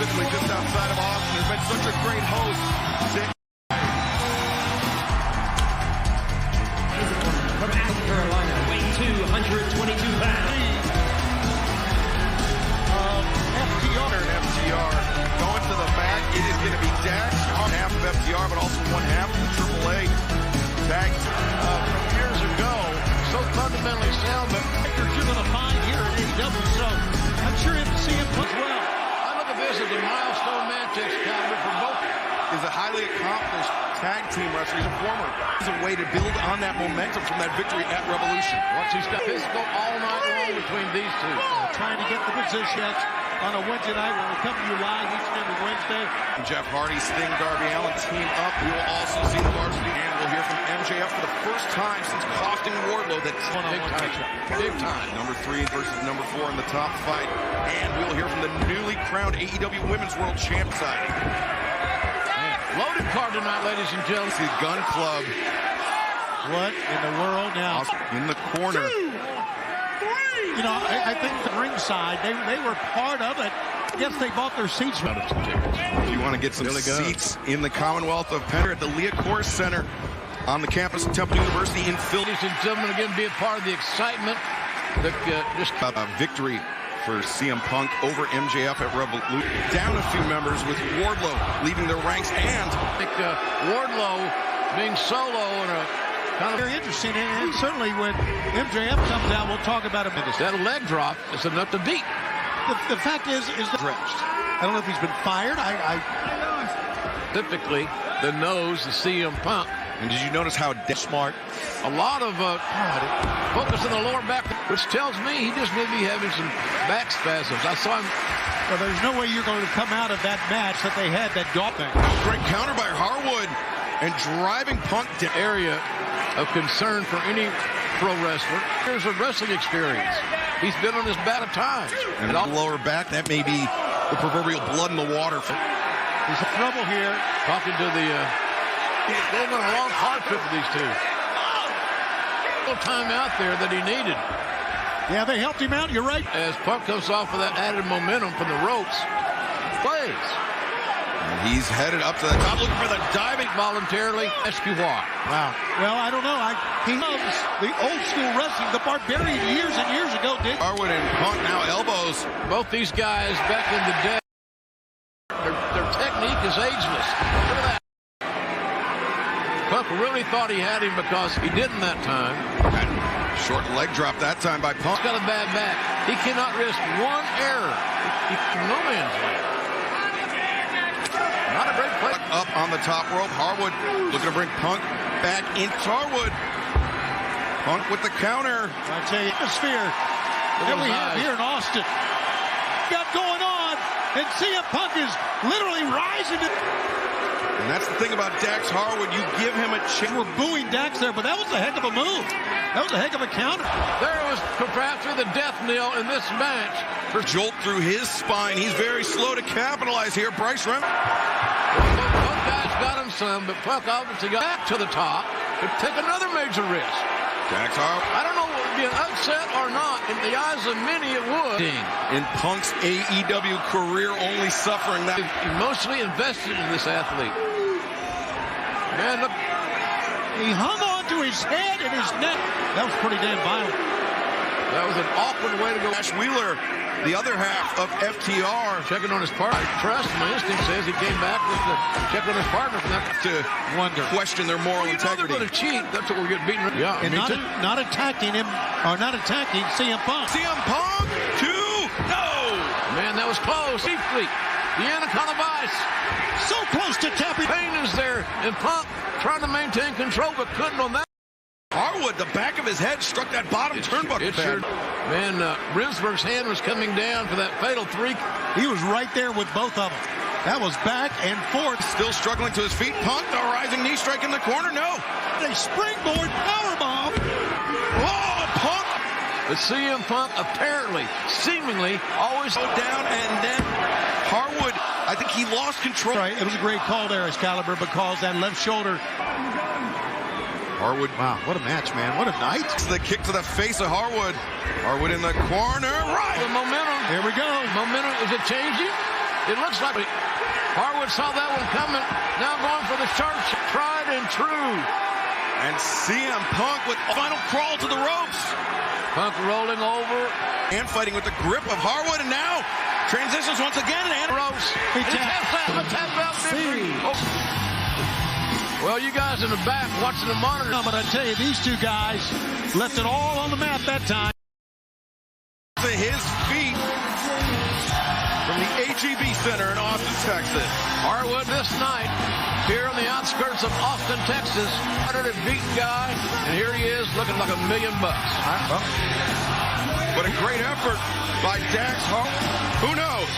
specifically just outside of Austin, has been such a great host. From Athens, Carolina, weighing 222 pounds. FTR going to the back. It is going to be Dax, half of FTR, but also one half of the AAA tag from years ago. So fundamentally sound, but you're going to find here at AEW. So I'm sure him to see him as well. I look at this as a milestone match, Excalibur, for both. Is a highly accomplished tag team wrestler. He's a former. It's a way to build on that momentum from that victory at Revolution. Once he's got physical all night long between these two. Trying to get the positions on a Wednesday night when we come to you live each and every Wednesday. Jeff Hardy, Sting, Darby Allin team up. We will also see the varsity, and we'll hear from MJF for the first time since costing Wardlow that big time. Number 3 versus number 4 in the top fight. And we'll hear from the newly crowned AEW Women's World Champ side. Loaded card tonight, ladies and gentlemen. The Gun Club. What in the world now? In the corner. You know, I think the ringside, they were part of it. Yes, they bought their seats. If you want to get some seats in the Commonwealth of Penn at the Leah Center on the campus of Temple University in Philly. Ladies and gentlemen, again, be a part of the excitement. A victory for CM Punk over MJF at Revolution. Down a few members with Wardlow leaving their ranks, and Wardlow being solo in a kind of very interesting, and certainly when MJF comes out, we'll talk about him. That leg drop is enough to beat. The fact is stretched. I don't know if he's been fired. Typically, the nose is CM Punk. And did you notice how smart? A lot of focus on the lower back, which tells me he just may be having some back spasms. I saw him. Well, there's no way you're going to come out of that match that they had that golf thing. Great counter by Harwood and driving Punk to area of concern for any pro wrestler. Here's a wrestling experience. He's been on this bat of times. And on the lower back, that may be the proverbial blood in the water. He's in trouble here. Talking to the. They've been a long hard trip for these two. Little time out there that he needed. Yeah, they helped him out. You're right. As Punk comes off with that added momentum from the ropes, plays. And he's headed up to the top, looking for the diving voluntarily. Escobar. Wow. Well, I don't know. He loves the old school wrestling. The Barbarian years and years ago did. Harwood and Punk now elbows. Both these guys back in the day. Their technique is ageless. Look at that. Punk really thought he had him because he didn't that time. Short leg drop that time by Punk. He's got a bad back. He cannot risk one error. No man's land. Not a great play. Up on the top rope. Harwood looking to bring Punk back in. Harwood. Punk with the counter. I tell you, atmosphere that we have here in Austin. Got going on, and CM Punk is literally rising to. And that's the thing about Dax Harwood. You give him a chance. We're booing Dax there, but that was a heck of a move. That was a heck of a counter. There was perhaps the death knell in this match. For jolt through his spine. He's very slow to capitalize here. Bryce Rem. Both guys got him some, but Punk obviously got back to the top to take another major risk. Dax Harwood. I don't know if it would be an upset or not. In the eyes of many, it would. In Punk's AEW career, only suffering that. Emotionally invested in this athlete. Man, look. He hung on to his head and his neck. That was pretty damn violent. That was an awkward way to go. Ash Wheeler, the other half of FTR. Checking on his partner. I trust, my instinct says he came back with the check on his partner from that to question their moral integrity. They're going to cheat. That's what we're getting beaten. Yeah, and not attacking him, or not attacking CM Punk. CM Punk, 2, no! Man, that was close. Deeply. The Anaconda Vice. So close to tapping. Pain is there, and Punk trying to maintain control, but couldn't on that. Harwood, the back of his head struck that bottom turnbuckle pad. Man, Rinsberg's hand was coming down for that fatal 3. He was right there with both of them. That was back and forth. Still struggling to his feet. Punk, the rising knee strike in the corner. No. A springboard powerbomb. Oh, Punk. The CM Punk apparently, seemingly, always go down, and then Harwood, I think he lost control. Right, it was a great call there, Excalibur, because that left shoulder. Harwood. Wow, what a match, man. What a night. The kick to the face of Harwood. Harwood in the corner. Right. The momentum. Here we go. Momentum, is it changing? It looks like Harwood saw that one coming. Now going for the sharp, tried and true. And CM Punk with a final crawl to the ropes. Punk rolling over. And fighting with the grip of Harwood, and now transitions once again. And ropes. He taps out. Well, you guys in the back watching the monitor. But I tell you, these two guys left it all on the mat that time. To his feet from the AEW Center in Austin, Texas. Harwood this night here on the outskirts of Austin, Texas. Started a beat guy, and here he is looking like $1 million. What a great effort by Dax Harwood. Who knows?